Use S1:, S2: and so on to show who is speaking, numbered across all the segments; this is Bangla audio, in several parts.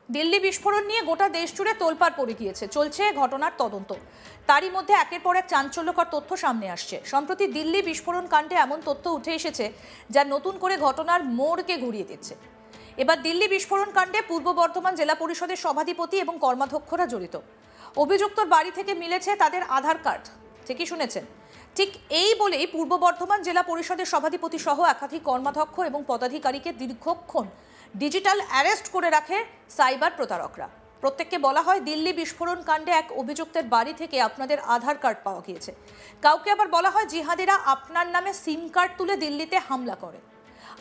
S1: দিল্লি বিস্ফোরণ নিয়ে গোটা দেশ জুড়ে তোলপাড় পড়ে গিয়েছে, চলছে ঘটনার তদন্ত। তারই মধ্যে একের পর এক চাঞ্চল্যকর তথ্য সামনে আসছে। সম্প্রতি দিল্লি বিস্ফোরণ কাণ্ডে এমন তথ্য উঠে এসেছে যা নতুন করে ঘটনার মোড়কে ঘুরিয়ে দিচ্ছে। এবার দিল্লি বিস্ফোরণ কাণ্ডে পূর্ব বর্ধমান জেলা পরিষদের সভাধিপতি এবং কর্মাধ্যক্ষরা জড়িত। অভিযুক্তর বাড়ি থেকে মিলেছে তাদের আধার কার্ড। ঠিকই শুনেছেন, ঠিক এই বলেই পূর্ব বর্ধমান জেলা পরিষদের সভাধিপতি সহ একাধিক কর্মাধ্যক্ষ এবং পদাধিকারীকে দীর্ঘক্ষণ ডিজিটাল অ্যারেস্ট করে রাখে সাইবার প্রতারকরা। প্রত্যেককে বলা হয় দিল্লি বিস্ফোরণ কাণ্ডে এক অভিযুক্তের বাড়ি থেকে আপনাদের আধার কার্ড পাওয়া গিয়েছে। কাউকে আবার বলা হয় জিহাদিরা আপনার নামে সিম কার্ড তুলে দিল্লিতে হামলা করে।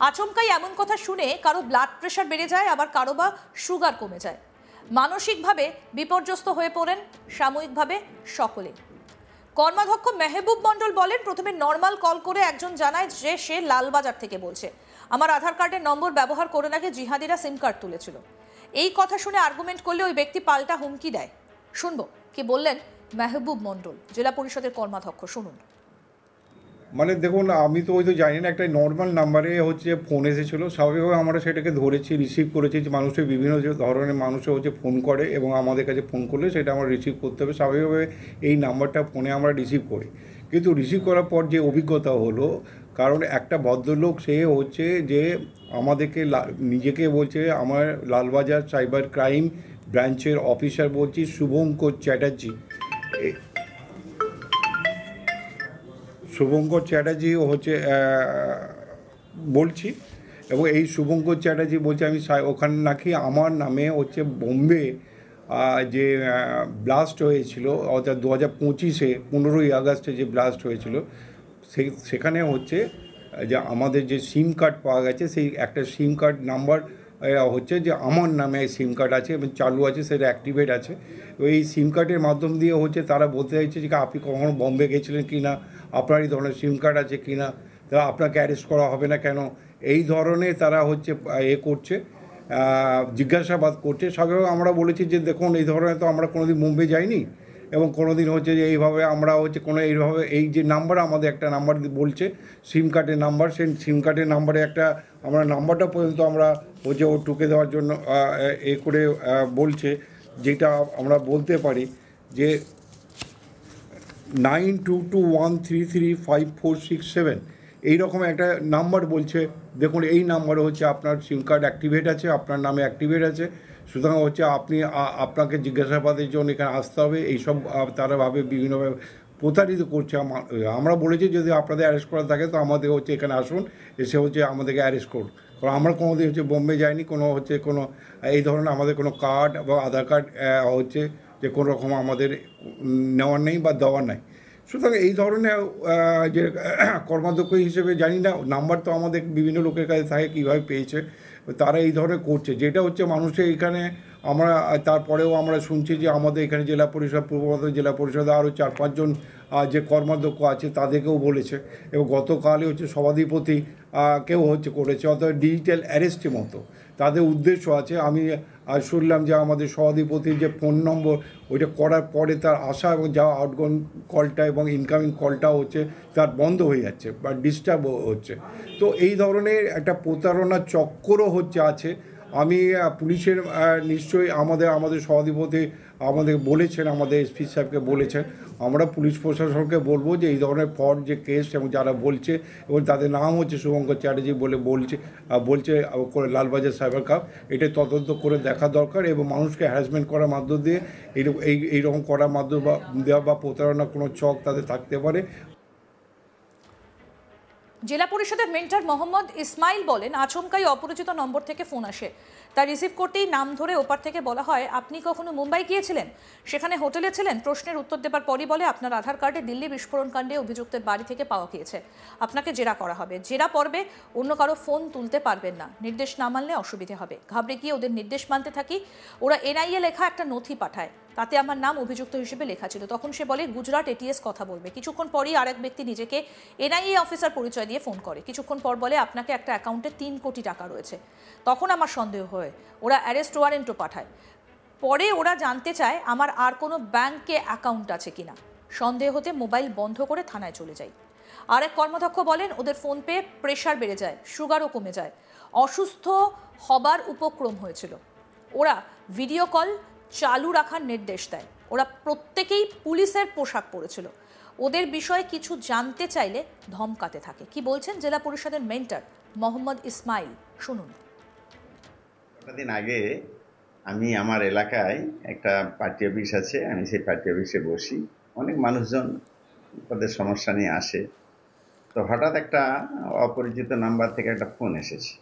S1: আচমকাই এমন কথা শুনে কারো ব্লাড প্রেশার বেড়ে যায়, আবার কারো বা সুগার কমে যায়। মানসিকভাবে বিপর্যস্ত হয়ে পড়েন সাময়িকভাবে সকলে। কর্মাধ্যক্ষ মেহবুব মণ্ডল বলেন, প্রথমে নর্মাল কল করে একজন জানায় যে সে লালবাজার থেকে বলছে, আমার আধার কার্ডের নম্বর ব্যবহার করে নাকি জিহাদিরা সিম কার্ড তুলেছিল। এই কথা শুনে আর্গুমেন্ট করলে ওই ব্যক্তি পাল্টা হুমকি দেয়। শুনবো কি বললেন মেহবুব মণ্ডল, জেলা পরিষদের কর্মাধ্যক্ষ। শুনুন।
S2: মানে দেখুন, আমি তো জানি না, একটা নর্মাল নাম্বারে ফোন এসেছিলো। স্বাভাবিকভাবে আমরা সেটাকে ধরেছি, রিসিভ করেছি। মানুষের বিভিন্ন ধরনের মানুষে ফোন করে এবং আমাদের কাছে ফোন করলে সেটা আমরা রিসিভ করতে হবে। স্বাভাবিকভাবে এই নাম্বারটা ফোনে আমরা রিসিভ করি, কিন্তু রিসিভ করার পর যে অভিজ্ঞতা হলো, কারণ একটা ভদ্রলোক সে যে আমাদেরকে নিজেকে বলছে আমার লালবাজার সাইবার ক্রাইম ব্রাঞ্চের অফিসার বলছি শুভঙ্কর চ্যাটার্জি বলছি। এবং এই শুভঙ্কর চ্যাটার্জি বলছে আমি ওখানে নাকি আমার নামে বোম্বে যে ব্লাস্ট হয়েছিল, অর্থাৎ 2025-এ 15ই আগস্টে যে ব্লাস্ট হয়েছিল, সেখানে যে আমাদের যে সিম কার্ড পাওয়া গেছে, সেই একটা সিম কার্ড নাম্বার যে আমার নামে সিম কার্ড আছে এবং চালু আছে, সেটা অ্যাক্টিভেট আছে। এই সিম কার্ডের মাধ্যম দিয়ে তারা বলতে চাইছে যে আপনি কখনো বম্বে গেছিলেন কি না, আপনার এই ধরনের সিম কার্ড আছে কি না, তারা আপনাকে অ্যারেস্ট করা হবে না কেন, এই ধরনের তারা করছে, জিজ্ঞাসাবাদ করছে। স্বাভাবিকভাবে আমরা বলেছি যে দেখুন, এই ধরনের তো আমরা কোনোদিন মুম্বাই যাইনি এবং কোনোদিন যে এইভাবে আমরা কোনো এইভাবে এই যে নাম্বার আমাদের একটা নাম্বার বলছে সিম কার্ডের নাম্বার, সেই সিম কার্ডের নাম্বারে একটা আমরা নাম্বারটা পর্যন্ত আমরা ও টুকে দেওয়ার জন্য করে বলছে, যেটা আমরা বলতে পারি যে 9221335467 এইরকম একটা নাম্বার বলছে। দেখুন, এই নাম্বারে আপনার সিম কার্ড অ্যাক্টিভেট আছে, আপনার নামে অ্যাক্টিভেট আছে, সুতরাং আপনি আপনাকে জিজ্ঞাসাবাদের জন্য এখানে আসতে হবে। এইসব তারা বিভিন্নভাবে প্রতারিত করছে। আমরা বলেছি যদি আপনাদের অ্যারেস্ট করা থাকে তো আমাদের এখানে আসুন, এসে আমাদেরকে অ্যারেস্ট করুন। কারণ আমরা কোনোদিন বোম্বে যাইনি, কোনো এই ধরনের আমাদের কোনো কার্ড বা আধার কার্ড যে কোনো রকম আমাদের নেওয়ার নেই বা দেওয়ার নাই। সুতরাং এই ধরনের যে কর্মাধ্যক্ষ হিসেবে জানি না, নাম্বার তো আমাদের বিভিন্ন লোকের কাছে থাকে, কীভাবে পেয়েছে তারা এই ধরনের করছে, যেটা মানুষের এখানে আমরা তারপরেও আমরা শুনছি যে আমাদের এখানে জেলা পরিষদ, পূর্ব বর্ধমান জেলা পরিষদে আরও 4-5 জন যে কর্মাধ্যক্ষ আছে তাদেরকেও বলেছে। এবং গতকালই সভাধিপতি কেউ করেছে, অর্থাৎ ডিজিটাল অ্যারেস্টের মতো তাদের উদ্দেশ্য আছে। আমি শুনলাম যে আমাদের সভাধিপতির যে ফোন নম্বর ওইটা করার পরে তার আসা এবং যাওয়া আউটগোয়িং কলটা এবং ইনকামিং কলটা তার বন্ধ হয়ে যাচ্ছে বা ডিস্টার্ব হচ্ছে। তো এই ধরনের একটা প্রতারণার চক্করও আছে। আমি পুলিশের নিশ্চয়ই আমাদের সভাধিপতি আমাদের বলেছেন, আমাদের এসপি সাহেবকে বলেছেন, আমরা পুলিশ প্রশাসনকে বলবো যে এই ধরনের ফ্রড যে কেস এবং যারা বলছে এবং তাদের নাম শুভঙ্কর চ্যাটার্জি বলছে লালবাজার সাইবার কাপ, এটা তদন্ত করে দেখা দরকার এবং মানুষকে হ্যারাসমেন্ট করার মাধ্যম দিয়ে এইরকম করার মাধ্যম দেওয়া বা প্রতারণা কোনো চক তাদের থাকতে পারে।
S1: জেলা পরিষদের মেন্টর মোহাম্মদ ইসমাইল বলেন, আচমকাই অপরিচিত নম্বর থেকে ফোন আসে, তা রিসিভ করতেই নাম ধরে ওপার থেকে বলা হয় আপনি কখনো মুম্বাই গিয়েছিলেন, সেখানে হোটেলে ছিলেন। প্রশ্নের উত্তর দেবার পরই বলে আপনার আধার কার্ডে দিল্লি বিস্ফোরণ কাণ্ডে অভিযুক্তের বাড়ি থেকে পাওয়া গিয়েছে, আপনাকে জেরা করা হবে, জেরা পর্বে অন্য কারো ফোন তুলতে পারবেন না, নির্দেশ না মানলে অসুবিধে হবে। ঘাবড়ে গিয়ে ওদের নির্দেশ মানতে থাকি। ওরা এনআইএ লেখা একটা নথি পাঠায়, তাতে আমার নাম অভিযুক্ত হিসেবে লেখা ছিল। তখন সে বলে গুজরাট এটিএস কথা বলবে। কিছুক্ষণ পরই আরেক ব্যক্তি নিজেকে এনআইএ অফিসার পরিচয় দিয়ে ফোন করে। কিছুক্ষণ পর বলে আপনাকে একটা অ্যাকাউন্টে 3 কোটি টাকা রয়েছে। তখন আমার সন্দেহ হয়, ওরা অ্যারেস্ট ওয়ারেন্টও পাঠায়। পরে ওরা জানতে চায় আমার আর কোনো ব্যাংকে অ্যাকাউন্ট আছে কিনা। সন্দেহ হতে মোবাইল বন্ধ করে থানায় চলে যাই। আরেক কর্মাধ্যক্ষ বলেন, ওদের ফোন পেয়ে প্রেশার বেড়ে যায়, সুগারও কমে যায়, অসুস্থ হবার উপক্রম হয়েছিল। ওরা ভিডিও কল চালু রাখার নির্দেশ দেয়। ওরা প্রত্যেকেই পুলিশের পোশাক পরেছিল। ওদের বিষয়ে কিছু জানতে চাইলে ধমকাতে থাকে। কি বলছেন জেলা পরিষদের মেন্টর মোহাম্মদ ইসমাইল, শুনুন।
S3: কতদিন আগে আমি আমার এলাকায় একটা পার্টি অফিস আছে, আমি সেই পার্টি অফিসে বসি, অনেক মানুষজন তাদের সমস্যা নিয়ে আসে। তো হঠাৎ একটা অপরিচিত নাম্বার থেকে একটা ফোন এসেছে।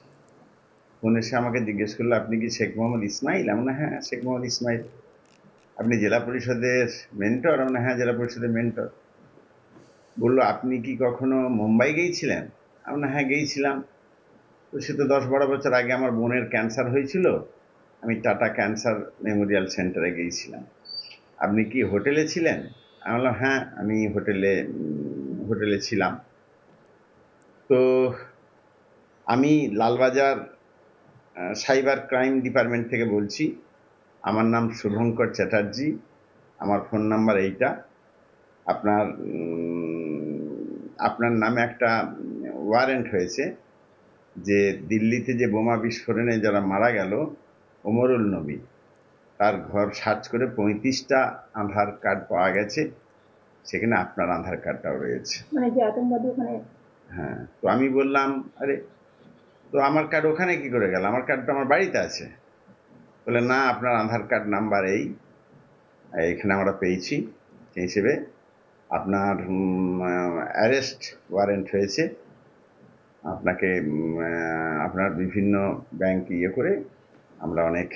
S3: ফোন এসে আমাকে জিজ্ঞেস করলো, আপনি কি শেখ মোহাম্মদ ইসমাইল? আমরা হ্যাঁ শেখ মোহাম্মদ ইসমাইল। আপনি জেলা পরিষদের মেন্টর? আমরা হ্যাঁ জেলা পরিষদের মেন্টর। বললো, আপনি কি কখনো মুম্বাই গিয়েছিলেন? আমরা হ্যাঁ গিয়েছিলাম। তো সে তো 10-12 বছর আগে আমার বোনের ক্যান্সার হয়েছিল, আমি টাটা ক্যান্সার মেমোরিয়াল সেন্টারে গিয়েছিলাম। আপনি কি হোটেলে ছিলেন? আমি বললাম হ্যাঁ আমি হোটেলে ছিলাম। তো আমি লালবাজার সাইবার ক্রাইম ডিপার্টমেন্ট থেকে বলছি, আমার নাম শুভঙ্কর চ্যাটার্জি, আমার ফোন নাম্বার এইটা। আপনার নামে একটা ওয়ারেন্ট হয়েছে যে দিল্লিতে যে বোমা বিস্ফোরণে যারা মারা গেল, ওমরুল নবী, তার ঘর সার্চ করে 35টা আধার কার্ড পাওয়া গেছে, সেখানে আপনার আধার কার্ডটাও রয়েছে।
S4: মানে যে আতঙ্কবাদী ওখানে।
S3: হ্যাঁ, তো আমি বললাম, আরে তো আমার কার্ড ওখানে কি করে গেল? আমার কার্ড তো আমার বাড়িতে আছে। বলে না, আপনার আধার কার্ড নাম্বার এখানে আমরা পেয়েছি, সেই হিসেবে আপনার অ্যারেস্ট ওয়ারেন্ট হয়েছে। আপনাকে আপনার বিভিন্ন ব্যাংক ইয়ে করে আমরা অনেক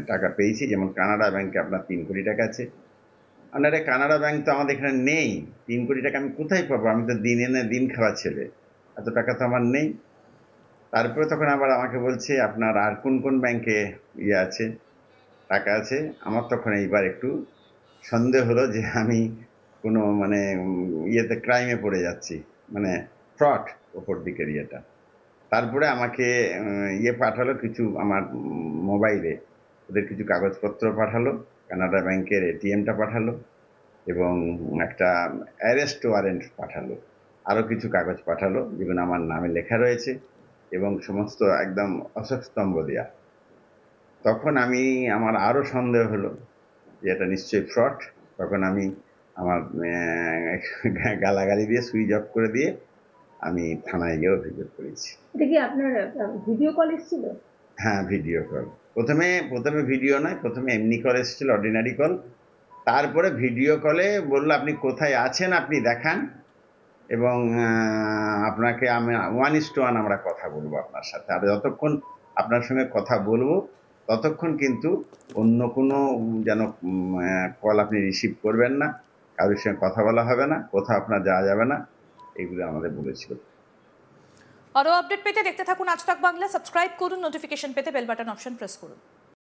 S3: টাকা পেয়েছি, যেমন কানাডা ব্যাংকে আপনার 3 কোটি টাকা আছে। আপনার কানাডা ব্যাংক তো আমাদের এখানে নেই, 3 কোটি টাকা আমি কোথায় পাবো? আমি তো দিন এনে দিন খাওয়া ছেলে, এত টাকা তো আমার নেই। তারপরে তখন আবার আমাকে বলছে, আপনার আর কোন কোন ব্যাংকে ইয়ে আছে, টাকা আছে। আমার তখন এইবার একটু সন্দেহ হলো যে আমি কোনো মানে ইয়েতে ক্রাইমে পড়ে যাচ্ছি, মানে ফ্রড ওপর দিকের ইয়েটা। তারপরে আমাকে ইয়ে পাঠালো কিছু, আমার মোবাইলে ওদের কিছু কাগজপত্র পাঠালো, কানাডা ব্যাংকের এটিএমটা পাঠালো এবং একটা অ্যারেস্ট ওয়ারেন্ট পাঠালো, আরও কিছু কাগজ পাঠালো যেগুলো আমার নামে লেখা রয়েছে এবং সমস্ত একদম অশোকস্তম্ভ দেওয়া। তখন আমার আরও সন্দেহ হলো যে এটা নিশ্চয়ই ফ্রড। তখন আমি আমার গালাগালি দিয়ে সুইচ অফ করে দিয়ে আমি থানায় গিয়ে অভিযোগ করেছি।
S4: এটা কি আপনার ভিডিও কল এসেছিল?
S3: হ্যাঁ, ভিডিও কল। প্রথমে ভিডিও নয়, প্রথমে এমনি কল এসেছিল, অর্ডিনারি কল। তারপরে ভিডিও কলে বললো, আপনি কোথায় আছেন আপনি দেখান, এবং আপনাকে আমি 1:1 আমরা কথা বলবো আপনার সাথে। আর যতক্ষণ আপনার সঙ্গে কথা বলবো ততক্ষণ কিন্তু অন্য কোনো যেন কল আপনি রিসিভ করবেন না, কারোর সঙ্গে কথা বলা হবে না, কোথাও আপনার যাওয়া যাবে না, এগুলো আমাদের বলেছিল।
S1: আরও আপডেট পেতে দেখতে থাকুন আজ তাক বাংলা। সাবস্ক্রাইব করুন, নোটিফিকেশন পেতে বেল বাটন অপশন প্রেস করুন।